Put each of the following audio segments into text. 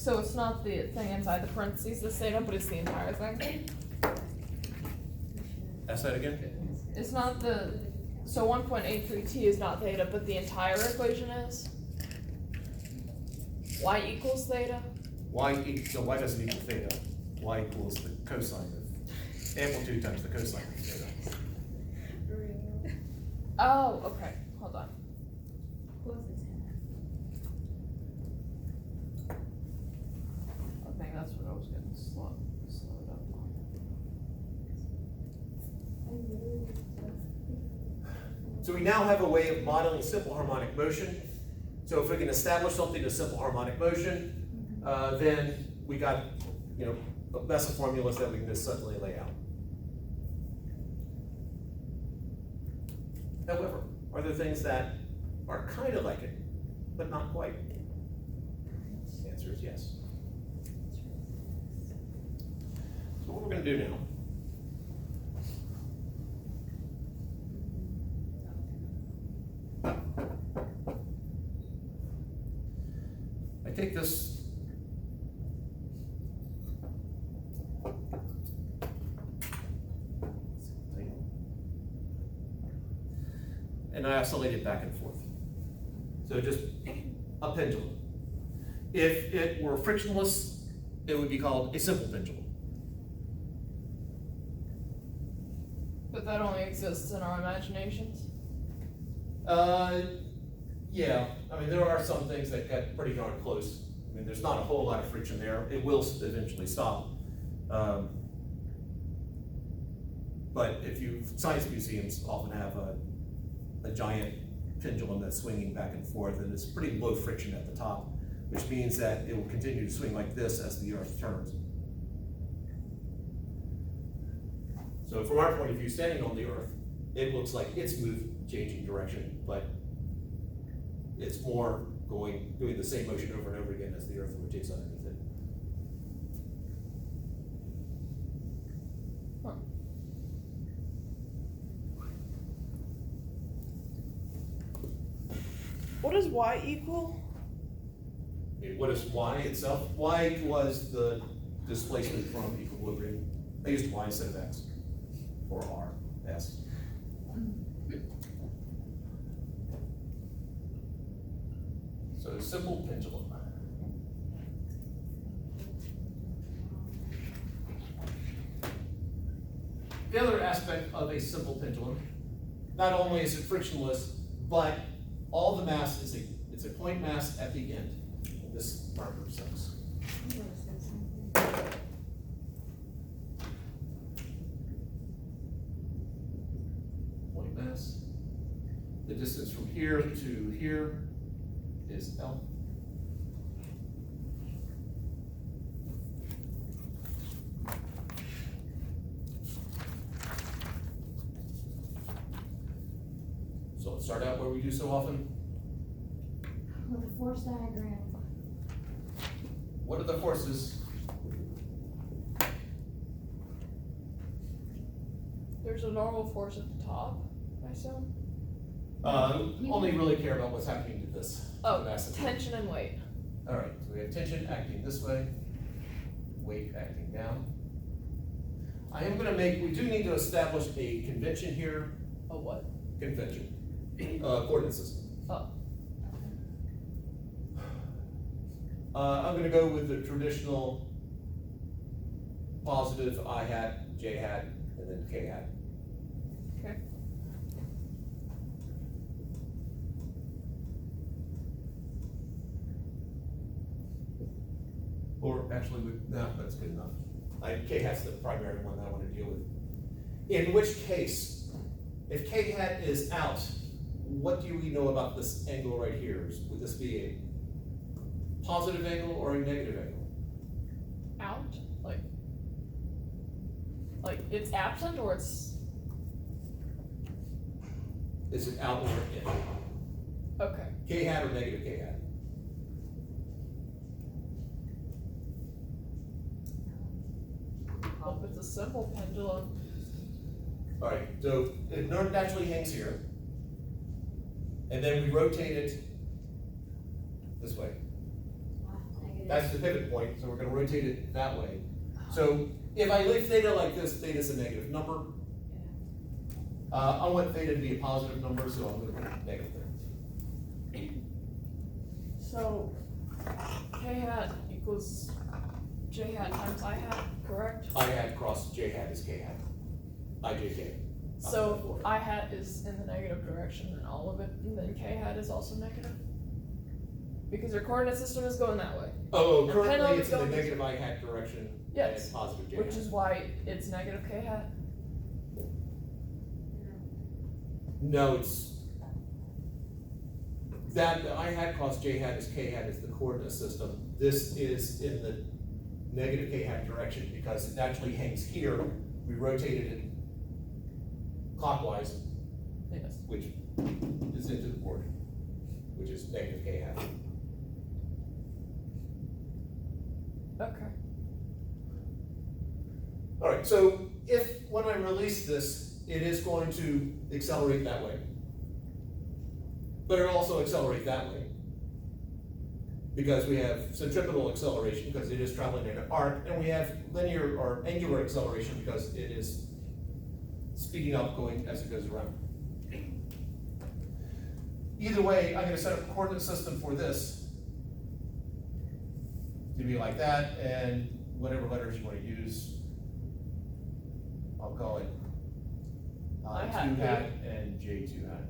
So it's not the thing inside the parentheses, the theta, but it's the entire thing? Ask that again? It's not the, so 1.83t is not theta, but the entire equation is? Y equals theta? So y doesn't equal theta. Y equals the cosine of amplitude times the cosine of theta. Oh, okay, hold on. I think that's what I was getting slowed up on. So we now have a way of modeling simple harmonic motion. So if we can establish something as simple harmonic motion, then we got, a mess of formulas that we can just suddenly lay out. However, are there things that are kind of like it, but not quite? The answer is yes. So what we're going to do now, I take this and I oscillate it back and forth. So just a pendulum. If it were frictionless, it would be called a simple pendulum. But that only exists in our imaginations? Yeah, I mean, there are some things that get pretty darn close. I mean, there's not a whole lot of friction there. It will eventually stop. But science museums often have a giant pendulum that's swinging back and forth, and it's pretty low friction at the top, which means that it will continue to swing like this as the Earth turns. So from our point of view, standing on the Earth, it looks like it's changing direction, but it's more doing the same motion over and over again as the Earth rotates underneath it. Huh. What does y equal? What is y itself? Y was the displacement from equilibrium. I used y instead of x, or r, s. So simple pendulum. The other aspect of a simple pendulum, not only is it frictionless, but all the mass it's a point mass at the end. This marker sucks. Point mass. The distance from here to here is L. So let's start out where we do so often. With a force diagram. What are the forces? There's a normal force at the top, I assume? Only really care about what's happening to this. Oh, mass of tension and weight. All right, so we have tension acting this way, weight acting down. We do need to establish a convention here. A what? Convention. Coordinate system. Oh. I'm going to go with the traditional positive I hat, J hat, and then K hat. Okay. Or actually, no, that's good enough. K hat's the primary one that I want to deal with. In which case, if K hat is out, what do we know about this angle right here? Would this be a positive angle or a negative angle? Out? Like it's absent or it's... Is it out or in? Okay. K hat or negative K hat? Well, if it's a simple pendulum, All right, so it naturally hangs here, and then we rotate it this way. That's the pivot point, so we're gonna rotate it that way. So if I leave theta like this, theta's a negative number. I want theta to be a positive number, so I'm gonna put negative there. So k hat equals j hat times I hat, correct? I hat cross j hat is k hat. IJK. So I hat is in the negative direction and all of it, and then k hat is also negative? Because your coordinate system is going that way. Oh, And currently pendulum it's in the goes- negative I hat direction Yes, and positive j hat. which is why it's negative k hat. No, it's that the I hat cross j hat is k hat is the coordinate system. This is in the negative k hat direction because it actually hangs here. We rotated it clockwise, Yes. which is into the board, which is negative k hat. Okay. All right, so if when I release this, it is going to accelerate that way, but it'll also accelerate that way because we have centripetal acceleration because it is traveling in an arc, and we have linear or angular acceleration because it is speeding up going as it goes around. Either way, I'm going to set up a coordinate system for this to be like that, and whatever letters you want to use, I'll call it I 2 hat, hat and J2 hat.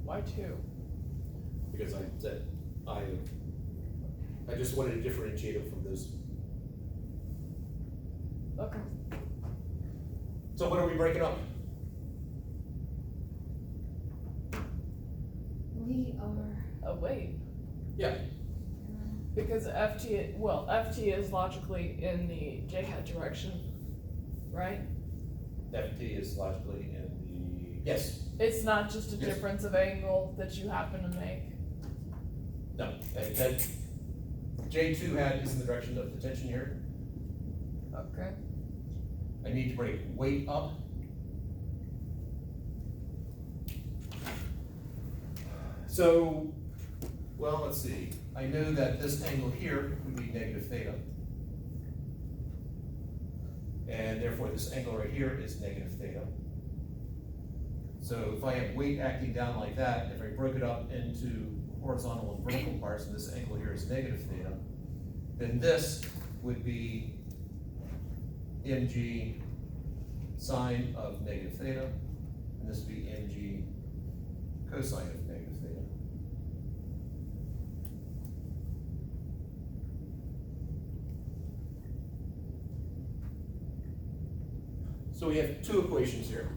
Why two? Because I said, I just wanted to differentiate it from those. Okay. So what are we breaking up? We are, Oh, wait. Yeah, Because FT is logically in the j hat direction, right? FT is logically in the, yes, It's not just a Yes. difference of angle that you happen to make. no, that J2 hat is in the direction of the tension here. Okay. I need to break weight up. So, well, let's see. I know that this angle here would be negative theta. And therefore this angle right here is negative theta. So if I have weight acting down like that, if I broke it up into horizontal and vertical parts, and this angle here is negative theta, then this would be mg sine of negative theta, and this would be mg cosine of negative theta. So we have two equations here.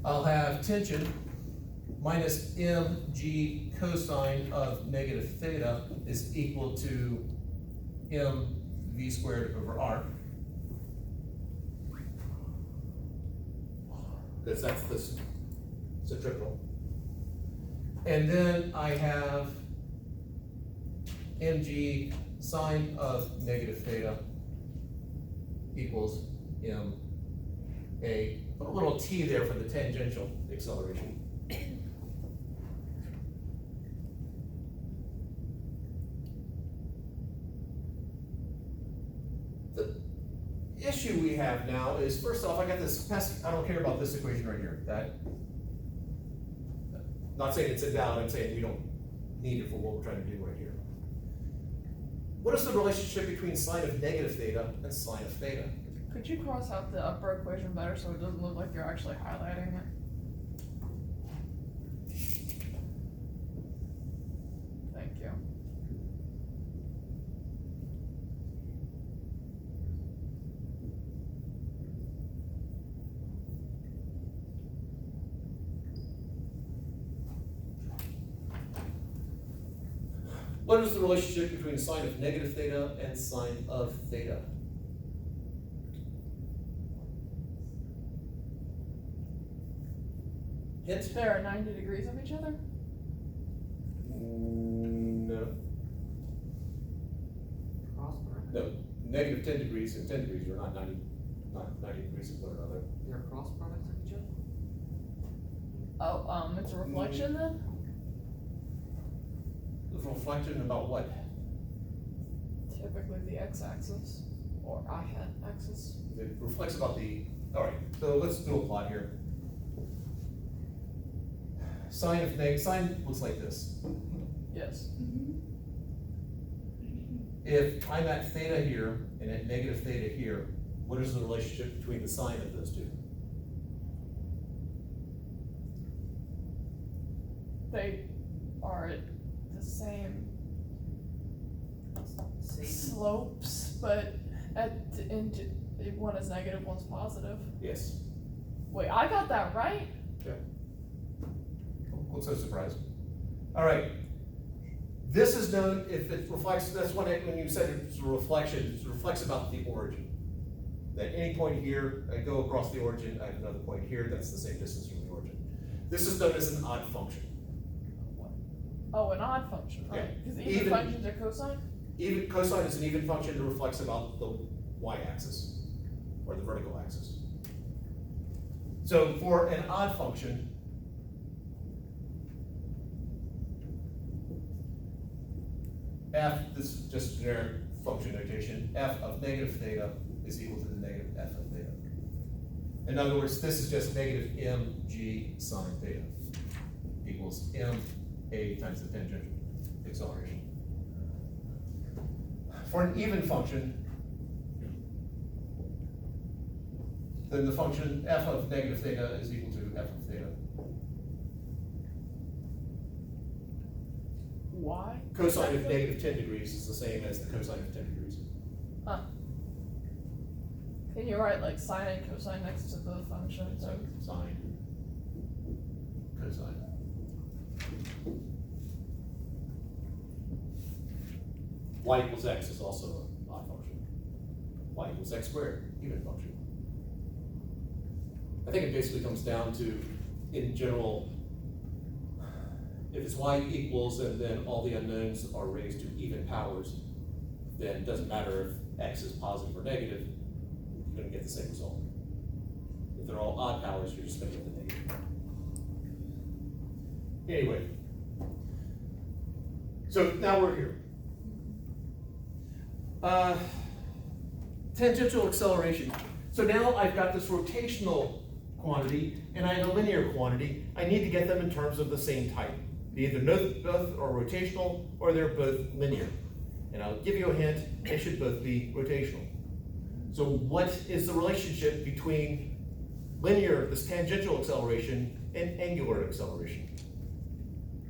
I'll have tension minus mg cosine of negative theta is equal to mv squared over r. Because that's the centripetal. And then I have mg sine of negative theta equals put a little t there for the tangential acceleration. The issue we have now is, first off, I got this pesky, I don't care about this equation right here. That, not saying it's invalid, I'm saying we don't need it for what we're trying to do right here. What is the relationship between sine of negative theta and sine of theta? Could you cross out the upper equation better so it doesn't look like you're actually highlighting it? Thank you. What is the relationship between sine of negative theta and sine of theta? Hint? There are 90 degrees of each other? No. Cross product? No. Negative 10 degrees and 10 degrees are not 90 degrees of one another. They're cross products of each other? Oh, it's a reflection then? Reflection about what? Typically the x-axis, or I hat axis. It reflects about the, all right, so let's do a plot here. Sine looks like this. Yes. If I'm at theta here and at negative theta here, what is the relationship between the sine of those two? They are at the same slopes, but one is negative, one's positive. Yes. Wait, I got that right? What's so surprising? All right. This is known, if it reflects, that's when you said it's a reflection, it reflects about the origin. At any point here, I go across the origin, I have another point here, that's the same distance from the origin. This is known as an odd function. Oh, an odd function, right? Yeah. Because even Even- functions are cosine? Even cosine is an even function that reflects about the y-axis, or the vertical axis. So for an odd function, f, this is just generic function notation, f of negative theta is equal to the negative f of theta. In other words, this is just negative mg sine theta equals ma times the tangential acceleration. For an even function, then the function f of negative theta is equal to f of theta. Why? Cosine of negative 10 degrees is the same as the cosine of 10 degrees. Huh. Can you write like sine and cosine next to the function? So sine, cosine. Y equals x is also an odd function. Y equals x squared, even function. I think it basically comes down to, in general, if it's y equals and then all the unknowns are raised to even powers, then it doesn't matter if x is positive or negative, you're gonna get the same result. If they're all odd powers, you're just gonna get the negative. Anyway, so now we're here. Tangential acceleration. So now I've got this rotational quantity and I have a linear quantity. I need to get them in terms of the same type. They either both are rotational or they're both linear. And I'll give you a hint, they should both be rotational. So what is the relationship between linear, this tangential acceleration, and angular acceleration?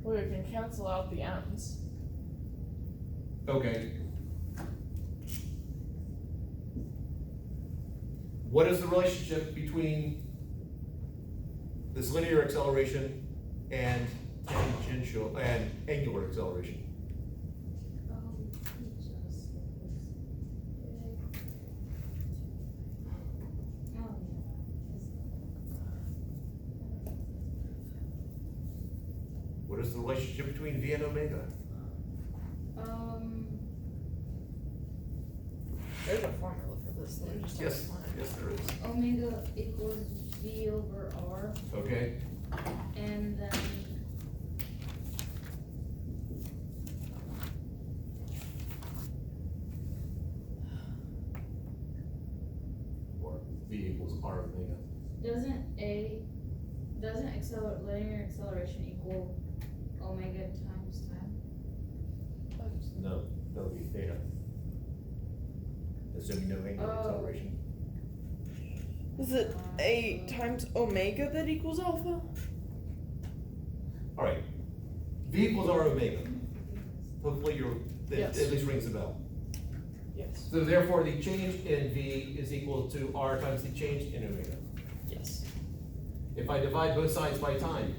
Well, we can cancel out the m's. Okay. What is the relationship between this linear acceleration and tangential and angular acceleration? What is the relationship between V and omega? There's a formula for this. Let me just Yes, find it. yes, there is. Omega equals V over R, Okay. and then Or V equals R omega. doesn't linear acceleration equal omega times time? No, that would be theta. Assuming no angular Oh. acceleration. Is it a times omega that equals alpha? All right. V equals R omega. Hopefully that Yes. at least rings a bell. Yes. So therefore, the change in V is equal to R times the change in omega. Yes. If I divide both sides by time,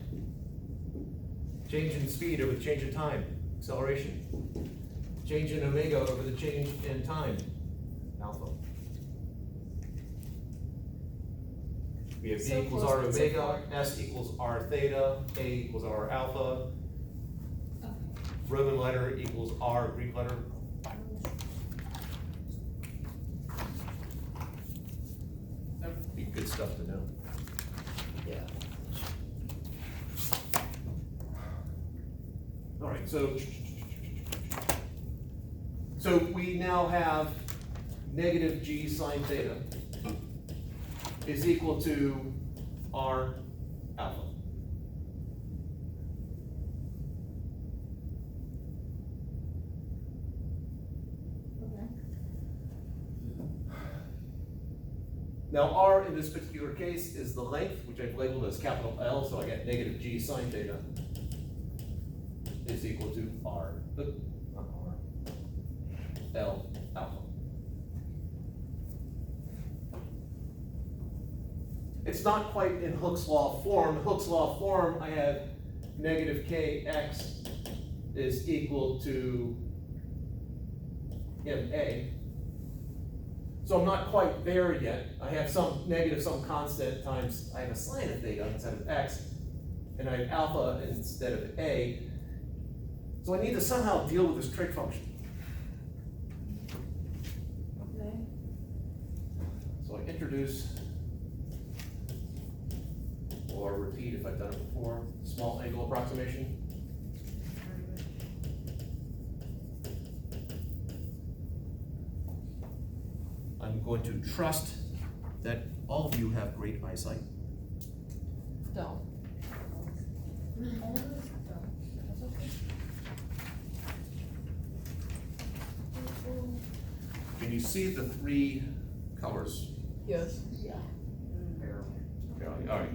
change in speed over the change in time, acceleration. Change in omega over the change in time, alpha. We have V So equals close, R but so omega, far. S equals R theta, A equals R alpha, Okay. Roman letter equals R Greek letter. That'd be good stuff to know. Yeah. All right, so we now have negative g sine theta is equal to r alpha. Okay. Now r in this particular case is the length, which I've labeled as capital L, so I get negative g sine theta is equal to r, not r, L alpha. It's not quite in Hooke's law form. Hooke's law form, I have negative kx is equal to ma. So I'm not quite there yet. I have some negative, some constant times, I have a sine of theta instead of x, and I have alpha instead of a. So I need to somehow deal with this trig function. Okay. So I introduce, or repeat if I've done it before, small angle approximation. I'm going to trust that all of you have great eyesight. Don't. Can you see the three colors? Yes. Yeah. Okay, all right.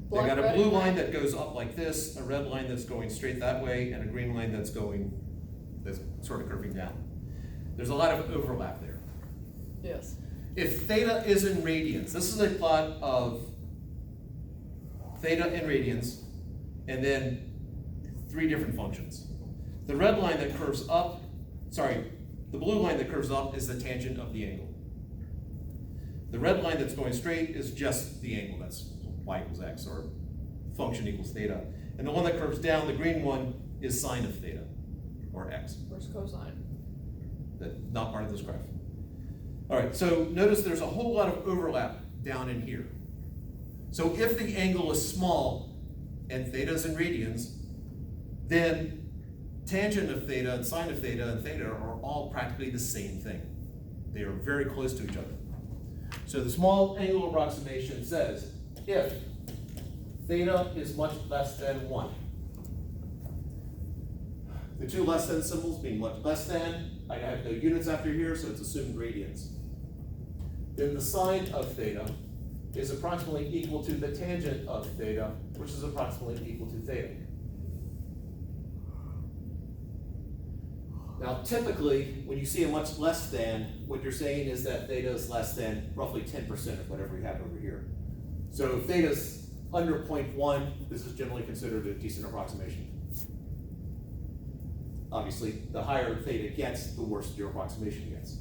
They Black, got a red, blue and line white. that goes up like this, a red line that's going straight that way, and a green line that's sort of curving down. There's a lot of overlap there. Yes. If theta is in radians, this is a plot of theta in radians, and then three different functions. The red line that curves up, the blue line that curves up is the tangent of the angle. The red line that's going straight is just the angle, that's y equals x, or function equals theta. And the one that curves down, the green one, is sine of theta, or x. Where's cosine? That's not part of this graph. All right, so notice there's a whole lot of overlap down in here. So if the angle is small and theta is in radians, then tangent of theta and sine of theta and theta are all practically the same thing. They are very close to each other. So the small angle approximation says if theta is much less than 1, the two less than symbols being much less than, I have no units after here, so it's assumed radians. Then the sine of theta is approximately equal to the tangent of theta, which is approximately equal to theta. Now typically, when you see a much less than, what you're saying is that theta is less than roughly 10% of whatever we have over here. So if theta's under 0.1, this is generally considered a decent approximation. Obviously, the higher theta gets, the worse your approximation gets.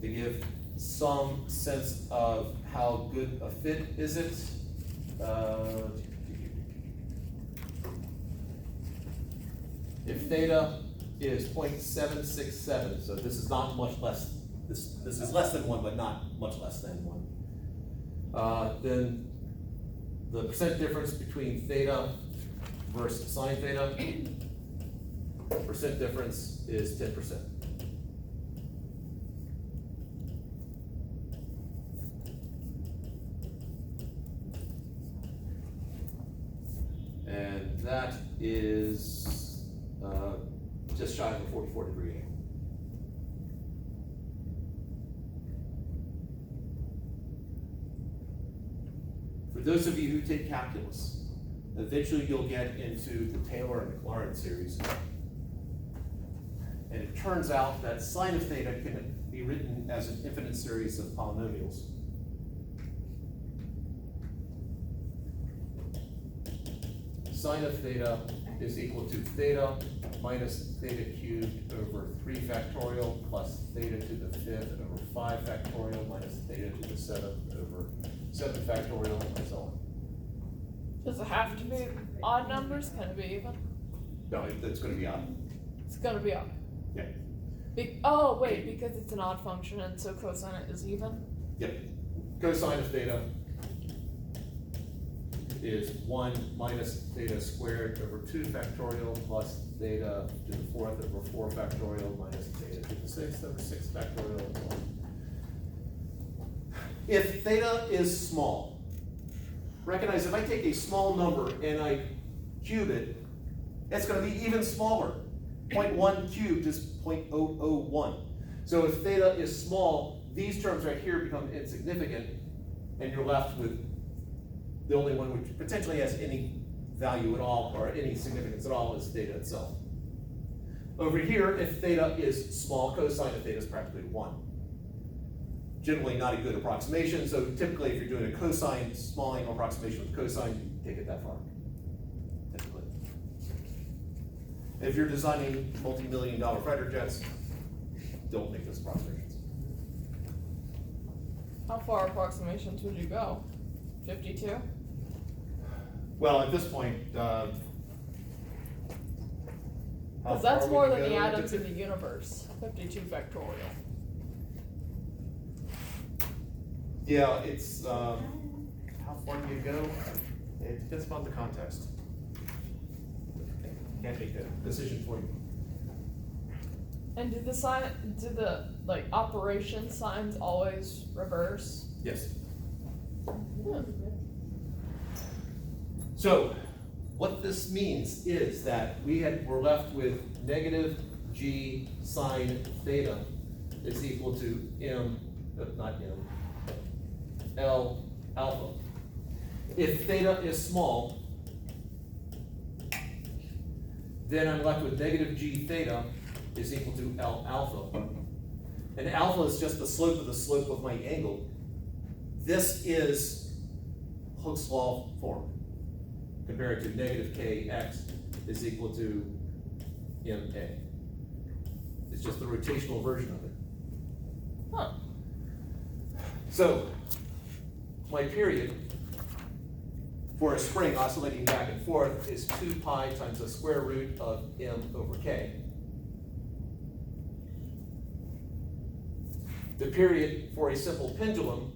To give some sense of how good a fit is it, if theta is 0.767, so this is not much less, this is less than 1, but not much less than 1, then the percent difference between theta versus sine theta, percent difference is 10%. And that is just shy of a 44-degree angle. For those of you who take calculus, eventually you'll get into the Taylor and Maclaurin series. And it turns out that sine of theta can be written as an infinite series of polynomials. Sine of theta is equal to theta minus theta cubed over 3 factorial plus theta to the 5th over 5 factorial minus theta to the 7th over 7 factorial and so on. Does it have to be odd numbers? Can it be even? No, it's going to be odd. It's gonna be odd. Yeah. Oh wait, because it's an odd function and so cosine is even? Yep. Cosine of theta is 1 minus theta squared over 2 factorial plus theta to the 4th over 4 factorial minus theta to the 6th over 6 factorial and so on. If theta is small, recognize if I take a small number and I cube it, it's going to be even smaller. 0.1 cubed is 0.001. So if theta is small, these terms right here become insignificant, and you're left with the only one which potentially has any value at all or any significance at all is theta itself. Over here, if theta is small, cosine of theta is practically 1. Generally not a good approximation, so typically if you're doing a cosine, small angle approximation with cosine, you take it that far, typically. If you're designing multi-million-dollar fighter jets, don't make those approximations. How far approximations would you go? 52? Well, at this point, how Because that's far more would you than the go? atoms in the universe. 52 factorial. Yeah, it's, how far do you go? It depends upon the context. Can't make that decision for you. And do the like operation signs always reverse? Yes. Yeah. So, what this means is that we're left with negative g sine theta is equal to L alpha. If theta is small, then I'm left with negative g theta is equal to L alpha. And alpha is just the slope of my angle. This is Hooke's law form, compared to negative kx is equal to ma. It's just the rotational version of it. Huh. So, my period for a spring oscillating back and forth is 2 pi times the square root of m over k. The period for a simple pendulum